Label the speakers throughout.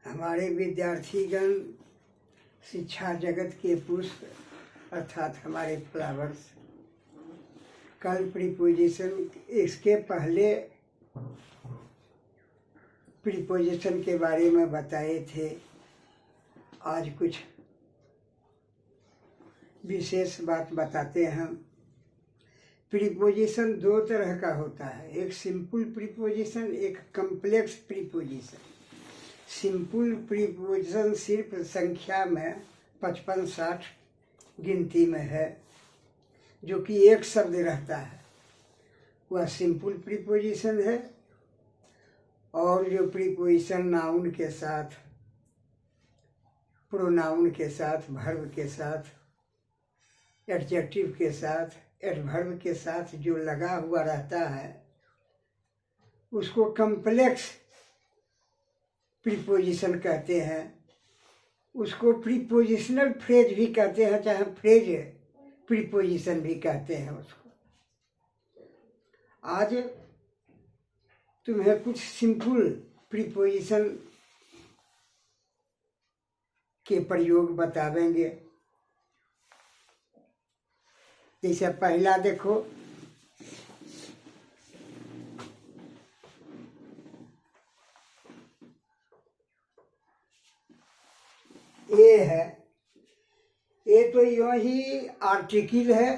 Speaker 1: हमारे विद्यार्थीगण शिक्षा जगत के पुष्प अर्थात हमारे फ्लावर्स, कल प्रीपोजिशन, इसके पहले प्रीपोजिशन के बारे में बताए थे। आज कुछ विशेष बात बताते हैं हम। प्रीपोजिशन दो तरह का होता है, एक सिंपल प्रीपोजिशन, एक कम्प्लेक्स प्रीपोजिशन। सिंपल प्रीपोजिशन सिर्फ संख्या में 55-60 गिनती में है, जो कि एक शब्द रहता है, वह सिंपल प्रीपोजिशन है। और जो प्रीपोजिशन नाउन के साथ, प्रोनाउन के साथ, वर्ब के साथ, एडजेक्टिव के साथ, एडवर्ब के साथ जो लगा हुआ रहता है, उसको कम्प्लेक्स प्रीपोजिशन कहते हैं। उसको प्रीपोजिशनल फ्रेज भी कहते हैं, चाहे फ्रेज प्रीपोजिशन भी कहते हैं उसको। आज तुम्हें कुछ सिंपल प्रीपोजिशन के प्रयोग बतावेंगे। जैसे पहला देखो, ए है। ए तो यूं ही आर्टिकल है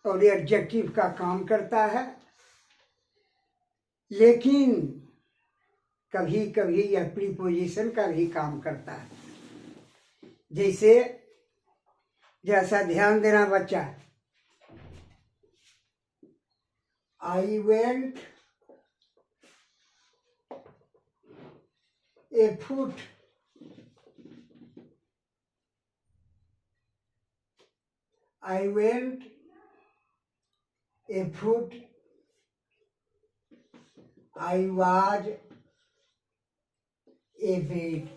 Speaker 1: और एडजेक्टिव का काम करता है, लेकिन कभी कभी यह प्रीपोजिशन का भी काम करता है। जैसा ध्यान देना बच्चा, I went A foot, I went a foot, I was a bed।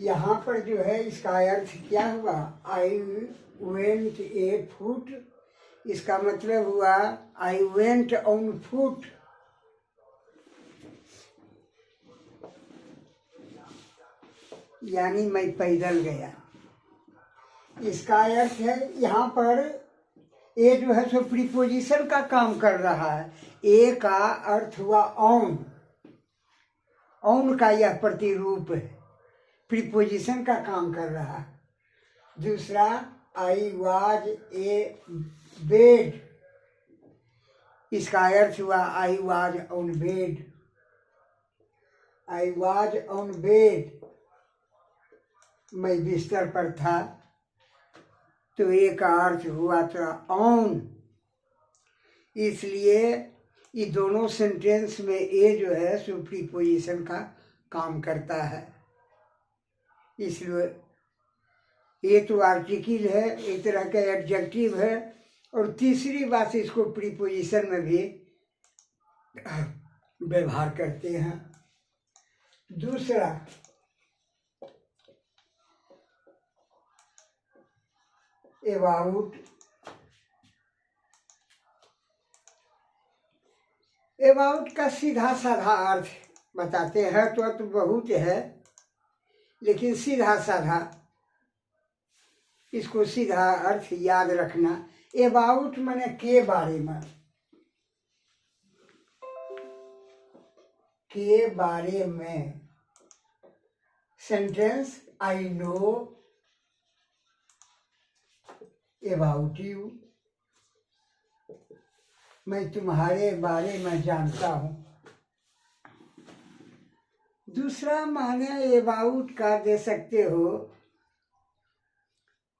Speaker 1: यहाँ पर जो है इसका अर्थ क्या हुआ? I went a foot, इसका मतलब हुआ I went on foot। यानी मैं पैदल गया। इसका अर्थ है यहाँ पर ए जो है सो प्रीपोजिशन का काम कर रहा है। ए का अर्थ हुआ ऑन, ऑन का यह प्रतिरूप है, प्रीपोजिशन का काम कर रहा है। दूसरा, आई वाज ए बेड, इसका अर्थ हुआ I was on bed. I was on bed, मैं बिस्तर पर था, तो ए का अर्थ हुआ था ऑन। इसलिए ये दोनों सेंटेंस में ए जो है सो प्रीपोजिशन का काम करता है। इसलिए ये तो आर्टिकल है, एक तरह का एडजेक्टिव है। और तीसरी बात, इसको प्रीपोजिशन में भी व्यवहार करते हैं। दूसरा, अबाउट। अबाउट का सीधा साधा अर्थ बताते हैं, तो अर्थ बहुत है, लेकिन सीधा साधा इसको सीधा अर्थ याद रखना। अबाउट माने के बारे में, के बारे में। Sentence, I know about you, मैं तुम्हारे बारे में जानता हूं। दूसरा माने अबाउट का दे सकते हो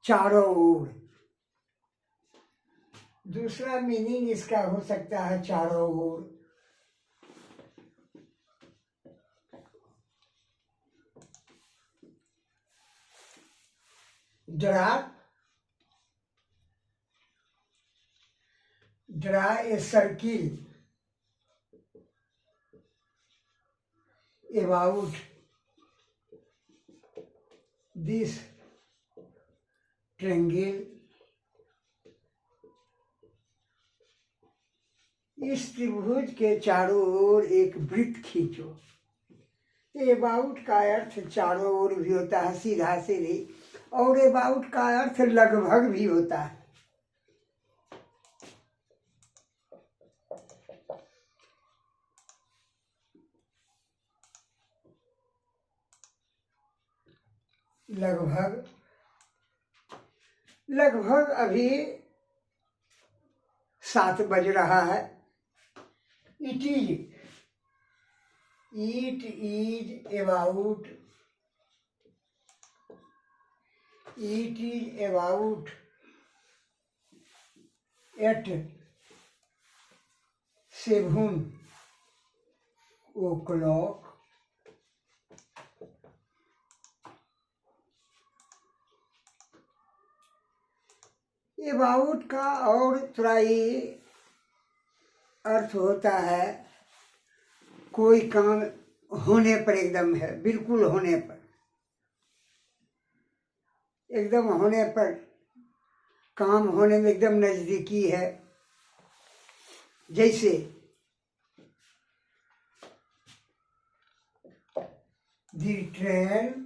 Speaker 1: चारों ओर। दूसरा मीनिंग इसका हो सकता है चारों ओर। Draw a circle about this triangle. इस त्रिभुज के चारों ओर एक वृत्त खींचो। एबाउट का अर्थ चारों ओर भी होता है, सीधा सीधी, और एबाउट का अर्थ लगभग भी होता है। लगभग लगभग अभी 7 बज रहा है। It is about 7 o'clock। About का और थोड़ा ये अर्थ होता है कोई काम होने पर, एकदम है, बिल्कुल होने पर, एकदम होने पर, काम होने में एकदम नजदीकी है। जैसे the train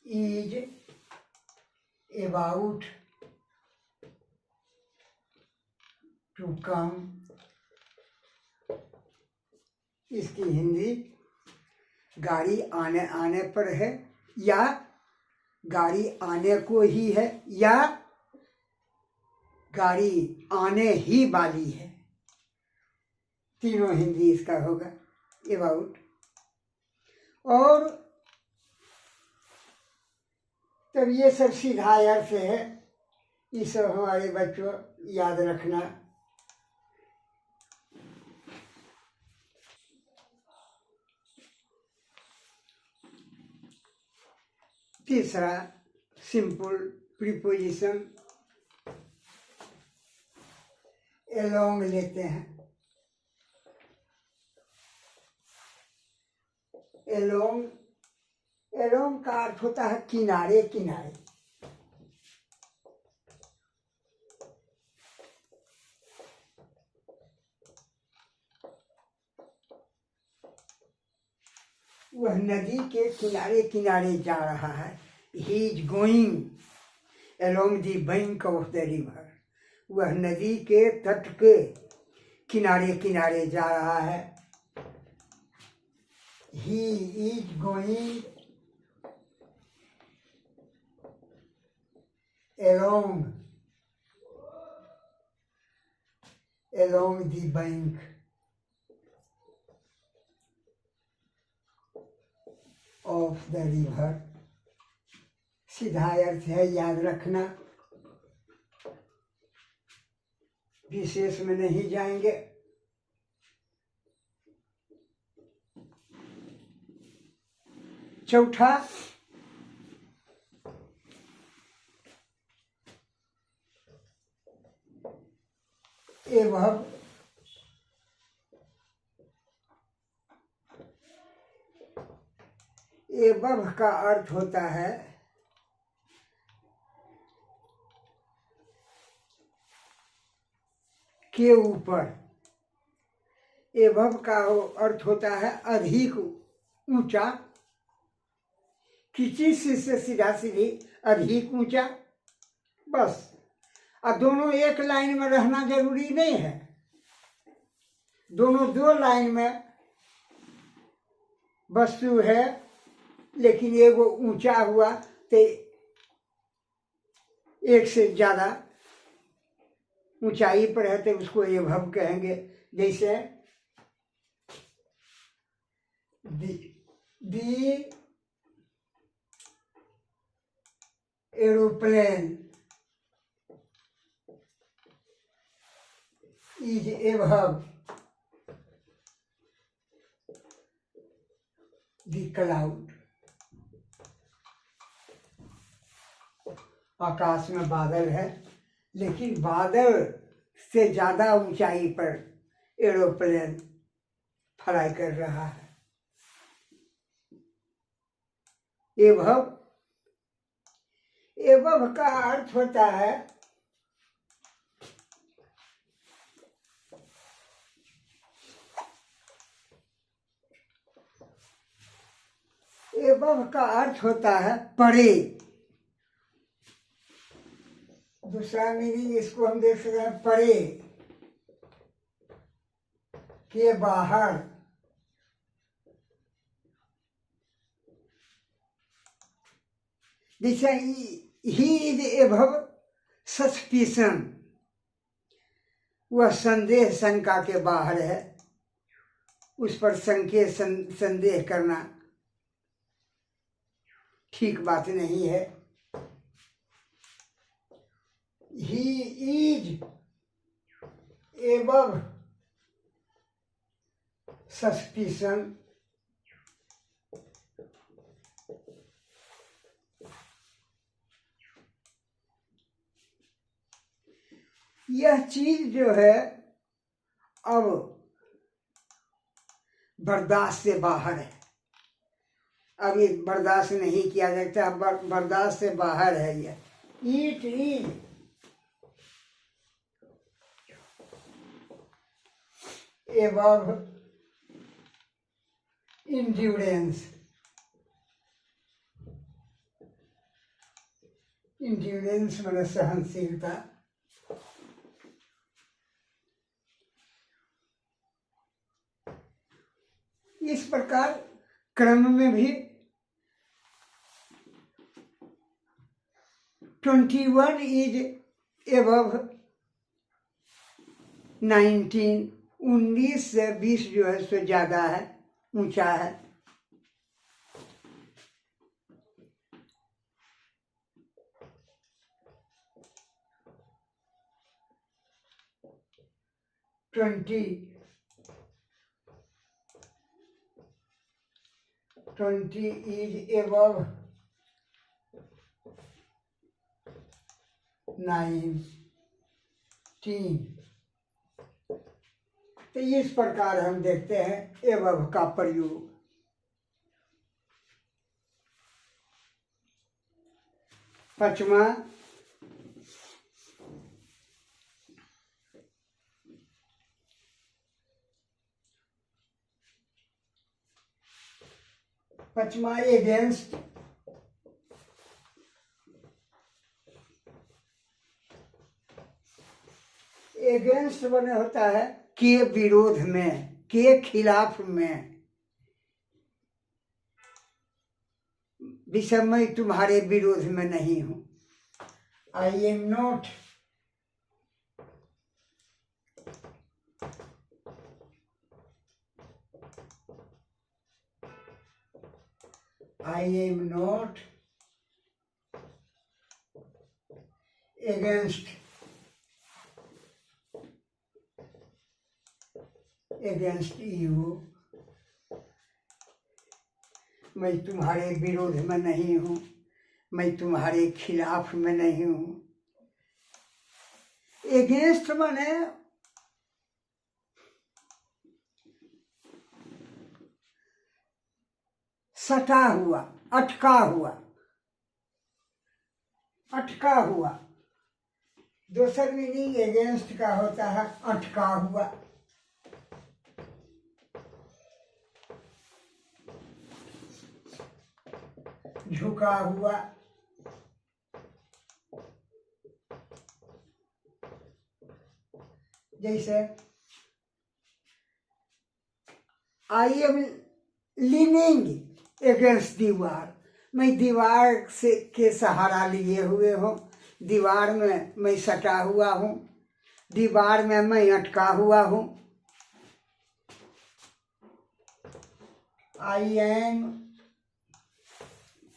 Speaker 1: is about to come. इसकी हिंदी गाड़ी आने आने पर है, या गाड़ी आने को ही है, या गाड़ी आने ही वाली है। तीनों हिंदी इसका होगा अबाउट। और तब ये सब सीधा अर्थ है, ये सब हमारे बच्चों याद रखना। तीसरा सिंपल प्रीपोजिशन अलोंग लेते हैं। अलोंग का अर्थ होता है किनारे किनारे। वह नदी के किनारे किनारे जा रहा है। He is going along the bank of the river. वह नदी के तट के किनारे किनारे जा रहा है। He is going along the bank of the river। सीधा अर्थ है, याद रखना, विशेष में नहीं जाएंगे। चौथा एवं का अर्थ होता है के ऊपर। एवं का अर्थ होता है अधिक ऊंचा। किसी से सीधा सीधी अधिक ऊंचा, बस। और दोनों एक लाइन में रहना जरूरी नहीं है, दोनों 2 लाइन में वस्तु है, लेकिन एगो ऊंचा हुआ तो एक से ज्यादा ऊंचाई पर है तो उसको एभव कहेंगे। जैसे the aeroplane is above the cloud. आकाश में बादल है, लेकिन बादल से ज्यादा ऊंचाई पर एरोप्लेन फ्लाई कर रहा है। एभव का अर्थ होता है एवं का अर्थ होता है परे। दूसरा मीनिंग इसको हम देख सकते हैं परे के बाहर। जैसे ही इज एबव सस्पिशन, वह संदेह शंका के बाहर है, उस पर संकेत संदेह करना ठीक बात नहीं है। ही इज एबव सस्पिशन, यह चीज जो है अब बर्दाश्त से बाहर है। अब ये बर्दाश्त नहीं किया जाता, बर्दाश्त से बाहर है यह। It is above endurance, endurance मतलब सहनशीलता। इस प्रकार क्रम में भी 21 इज एबव 19, 19 से 20 जो है सो ज्यादा है, ऊंचा है। Twenty is above 19। तो इस प्रकार हम देखते हैं एबव का प्रयोग। पांचवा, एगेंस्ट। एगेंस्ट बने होता है के विरोध में, के खिलाफ में। विषय मैं तुम्हारे विरोध में नहीं हूं। I am not against you, मैं तुम्हारे विरोध में नहीं हूं, मैं तुम्हारे खिलाफ में नहीं हूं। एगेंस्ट माने सटा हुआ, अटका हुआ, अटका हुआ। दूसरा मीनिंग एगेंस्ट का होता है अटका हुआ। झुका हुआ। जैसे आई एम लीनिंग एगेंस्ट दीवार, मैं दीवार से के सहारा लिए हुए हूँ, दीवार में मैं सटा हुआ हूँ, दीवार में मैं अटका हुआ हूँ। आई एम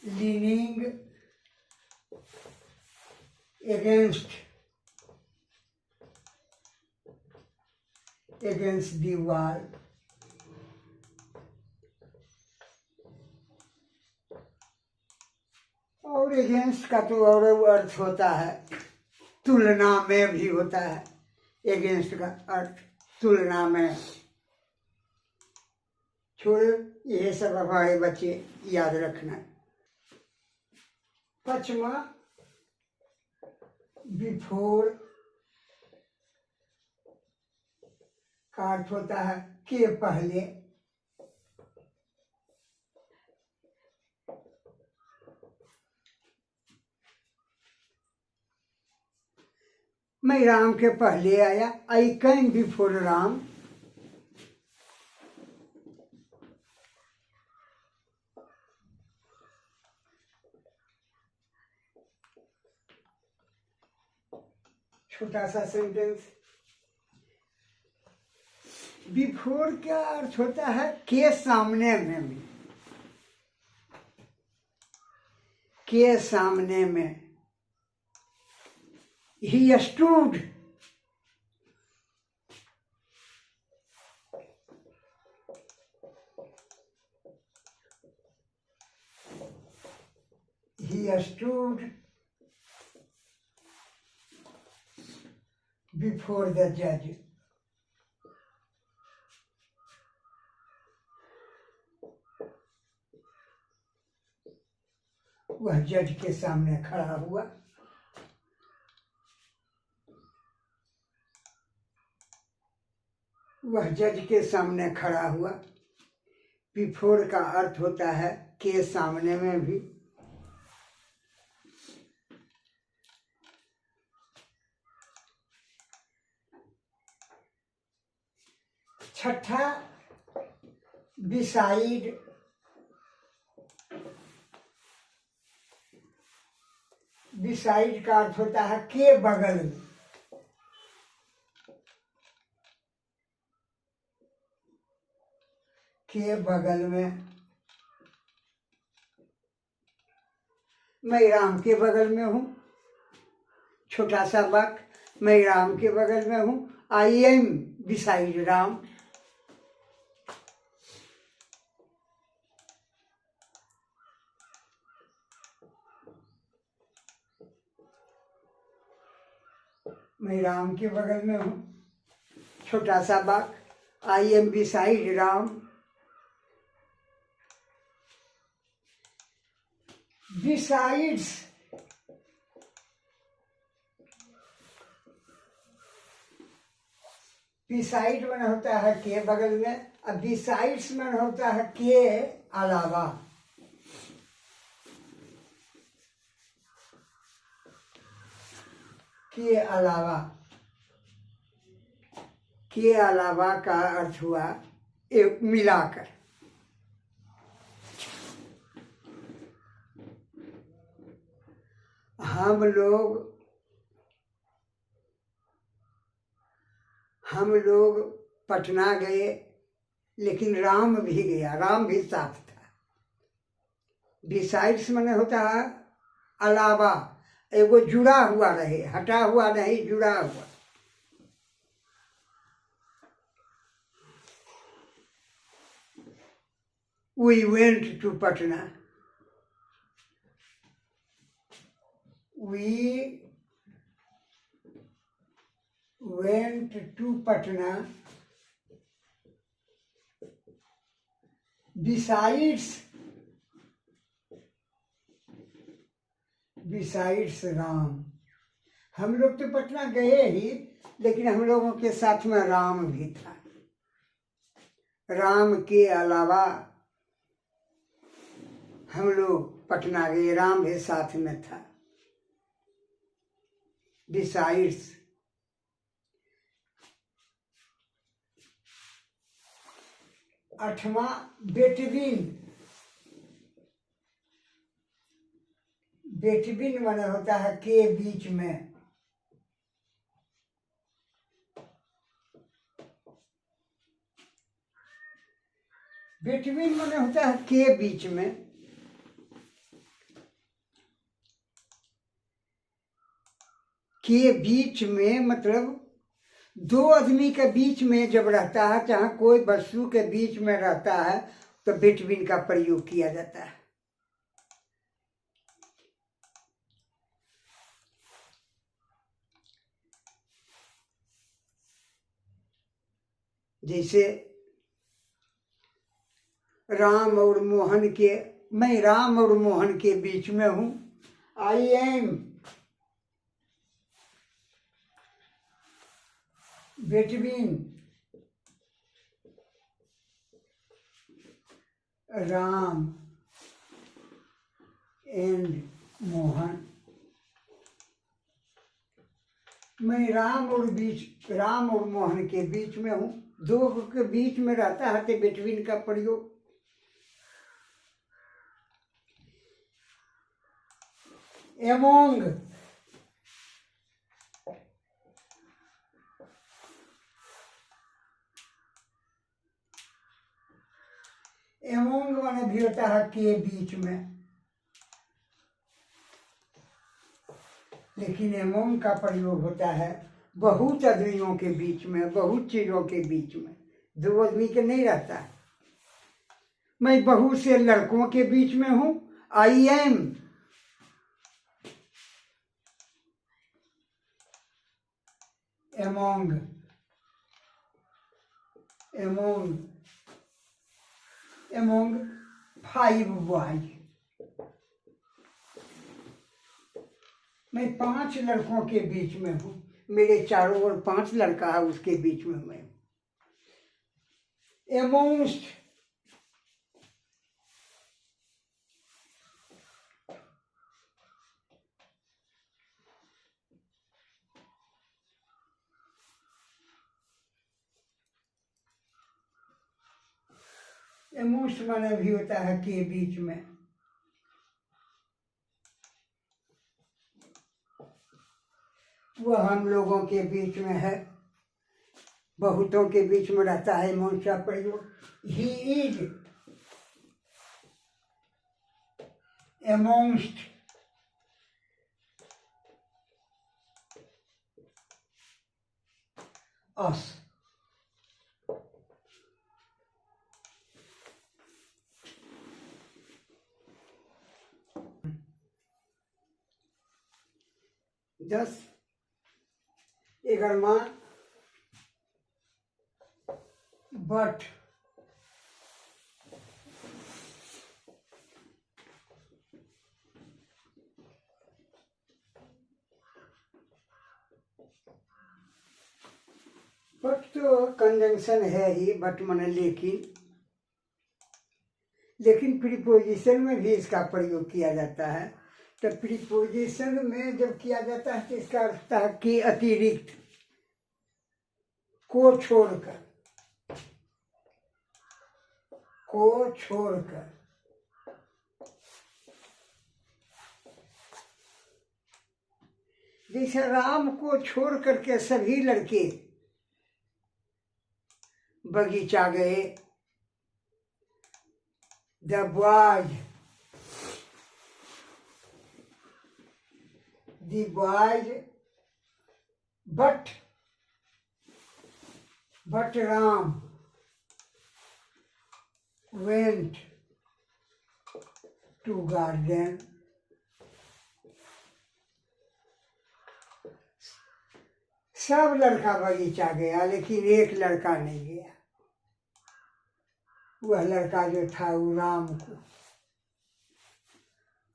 Speaker 1: लीनिंग against दीवार। और एगेंस्ट का तो और अर्थ होता है, तुलना में भी होता है। एगेंस्ट का अर्थ तुलना में। छोड़ो, यह सब हमारे बच्चे याद रखना। पांचवा, बिफोर का अर्थ होता है के पहले। मैं राम के पहले आया, आई कैम बिफोर राम। छोटा सा सेंटेंस। बिफोर क्या अर्थ होता है? के सामने में भी, के सामने में। He stood, he stood before the judge। वह जज के सामने खड़ा हुआ। वह जज के सामने खड़ा हुआ। बिफोर का अर्थ होता है के सामने में भी। छठा, बिसाइड। बिसाइड का अर्थ होता है के बगल में। के बगल में। मैं राम के बगल में हूँ। छोटा सा वाक्य, मैं राम के बगल में हूँ। I am beside Ram. मैं राम के बगल में हूँ। छोटा सा वाक्य, I am beside Ram. Besides, beside में होता है के बगल में, और बिसाइड्स में होता है के अलावा। के अलावा। के अलावा का अर्थ हुआ एक मिलाकर। हम लोग पटना गए, लेकिन राम भी गया, राम भी साथ था। बिसाइड्स माने होता है अलावा, एगो जुड़ा हुआ रहे, हटा हुआ नहीं, जुड़ा हुआ। We went to Patna. We went to Patna besides Ram. हम लोग तो पटना गए ही, लेकिन हम लोगों के साथ में राम भी था। राम के अलावा हम लोग पटना गए, राम भी साथ में था। बिसाइड्स। आठवां, बेटवीन। बेटवीन माने होता है के बीच में। बेटवीन माने होता है के बीच में। के बीच में मतलब दो आदमी के बीच में जब रहता है, चाहे कोई वस्तु के बीच में रहता है, तो बिटवीन का प्रयोग किया जाता है। जैसे राम और मोहन के, मैं राम और मोहन के बीच में हूं। I am between Ram and Mohan. मैं राम और मोहन के बीच में हूँ। दो के बीच में रहता है तो बिटवीन का प्रयोग। एमोंग, एमोंग माने भी होता है के बीच में, लेकिन एमोंग का प्रयोग होता है बहुत आदमियों के बीच में, बहुत चीजों के बीच में। दो आदमी के नहीं रहता है। मैं बहुत से लड़कों के बीच में हूं। I am among, among, among 5 boys. मैं 5 लड़कों के बीच में हूँ। मेरे चारों ओर 5 लड़का है, उसके बीच में मैं। एमोंस्ट, एमोंस्ट माने भी होता है के बीच में। वह हम लोगों के बीच में है, बहुतों के बीच में रहता है एमोंस्ट का प्रयोग। ही इज एमोंस्ट अस। दस 11वां बट, बट तो कंजंक्शन है ही, बट माने लेकिन। लेकिन प्रीपोजिशन में भी इसका प्रयोग किया जाता है। तो प्रीपोजिशन में जब किया जाता है तो इसका अर्थ है कि अतिरिक्त, को छोड़कर, को छोड़कर। जैसे राम को छोड़ करके सभी लड़के बगीचा गए। The boys, the boys but Ram went to garden. सब लड़का बगीचा गया, लेकिन एक लड़का नहीं गया। वह लड़का जो था वो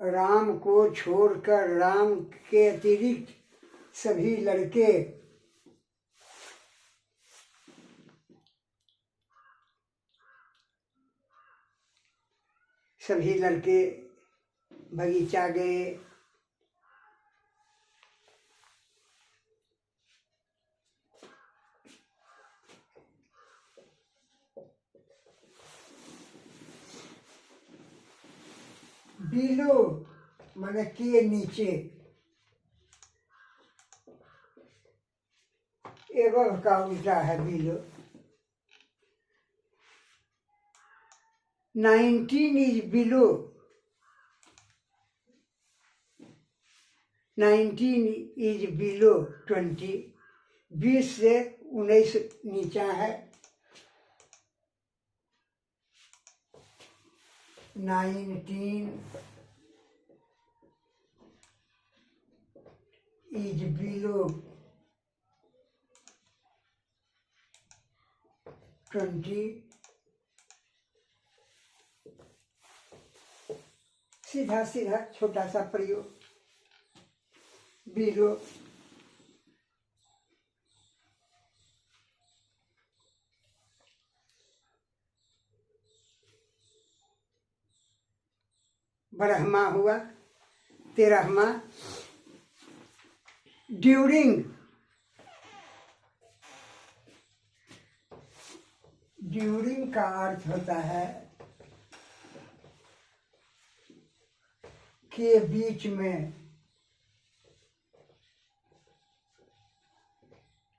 Speaker 1: राम को छोड़कर, राम के अतिरिक्त सभी लड़के बगीचा गए। बिलो माने के नीचे, एवं का उल्टा है below. 19 is below, 19 is below 20, 20 से 19 नीचा है। 19 is below 20। सीधा सीधा छोटा सा प्रयोग, बिलो। ब्रह्मा हुआ। 13वां ड्यूरिंग ड्यूरिंग का अर्थ होता है के बीच में,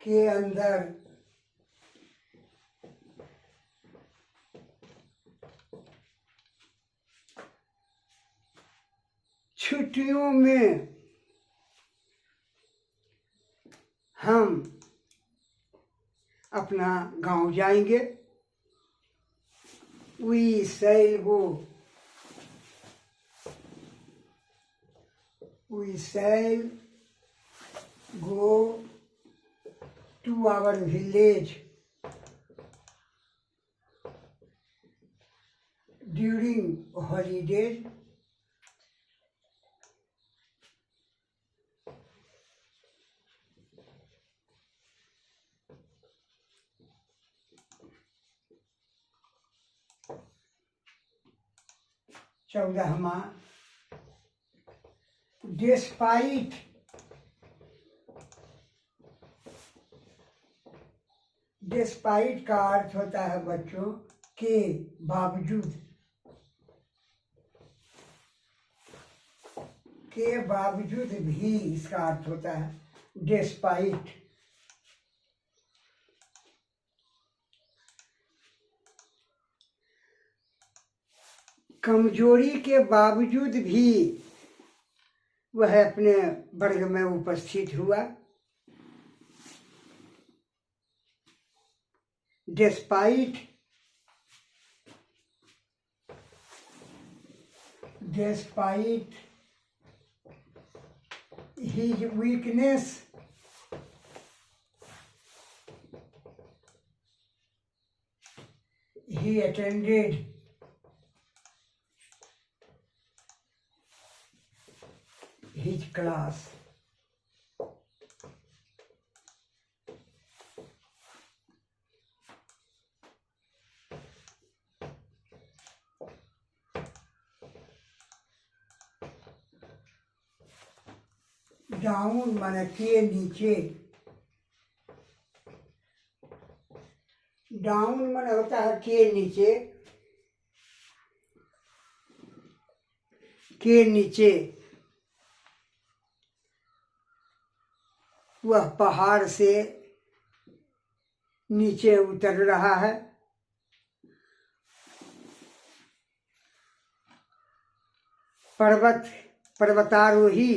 Speaker 1: के अंदर, छुट्टियों में हम अपना गांव जाएंगे। We shall go. We shall go to our village during holidays. चौदहवा, डिस्पाइट डिस्पाइट का अर्थ होता है बच्चों के बावजूद, के बावजूद भी इसका अर्थ होता है डिस्पाइट। कमजोरी के बावजूद भी वह अपने वर्ग में उपस्थित हुआ। Despite his weakness, he attended his class. Down माने के नीचे, डाउन माने होता है के नीचे, के नीचे। वह पहाड़ से नीचे उतर रहा है। पर्वतारोही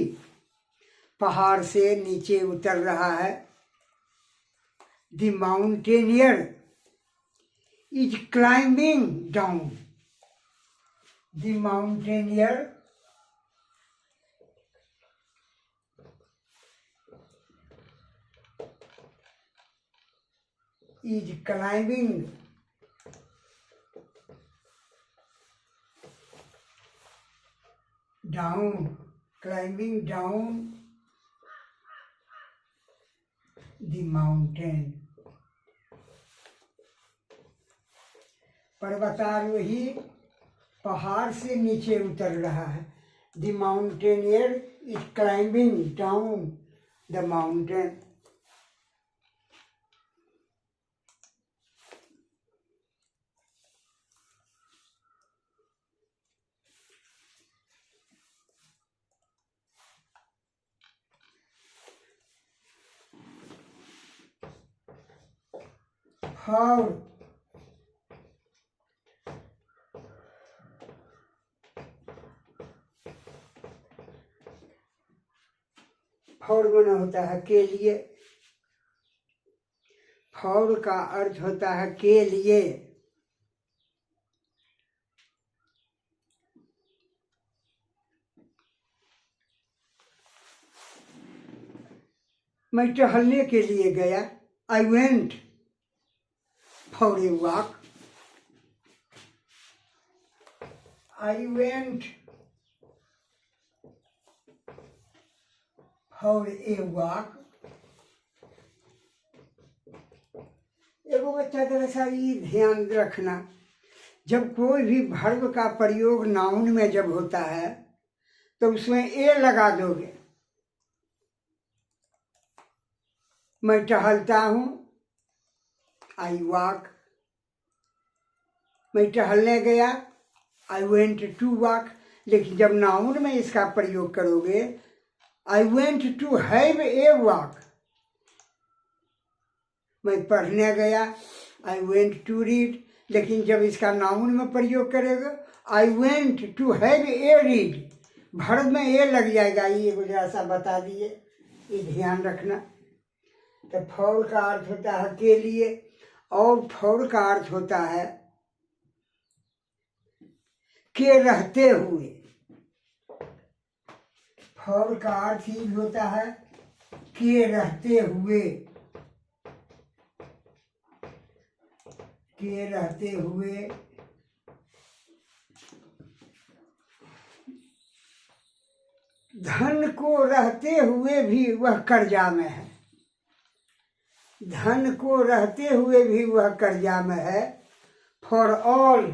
Speaker 1: पहाड़ से नीचे उतर रहा है। The mountaineer is climbing down, the mountaineer is climbing down, climbing down the mountain. पर्वतारोही पहाड़ से नीचे उतर रहा है। The mountaineer is climbing down the mountain. How four बना होता है के लिए। फौर का अर्थ होता है के लिए। मैं टहलने के लिए गया। I went for a walk. I went for a walk. एगो बच्चा दरअसल ये ध्यान रखना, जब कोई भी वर्ब का प्रयोग नाउन में जब होता है तो उसमें ए लगा दोगे। मैं टहलता हूँ, आई वॉक, मैं टहलने गया, आई वेंट टू वॉक। लेकिन जब नाउन में इसका प्रयोग करोगे, I went to have a walk. मैं पढ़ने गया, आई वेंट टू रीड। लेकिन जब इसका नाउन में प्रयोग करेगा, I went to have a read, verb में ए लग जाएगा। ये जरा सा बता दिए, ये ध्यान रखना। तो फॉर का अर्थ होता है के लिए, और फॉर का अर्थ होता है के रहते हुए। फॉर का अर्थ ही होता है के रहते हुए, के रहते हुए। धन को रहते हुए भी वह कर्जा में है, धन को रहते हुए भी वह कर्जा में है। For all,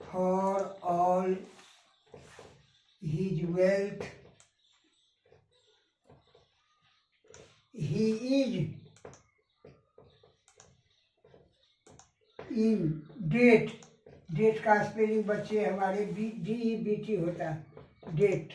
Speaker 1: for all his wealth he is in debt. Debt का स्पेलिंग बच्चे हमारे DEBT होता है, डेट।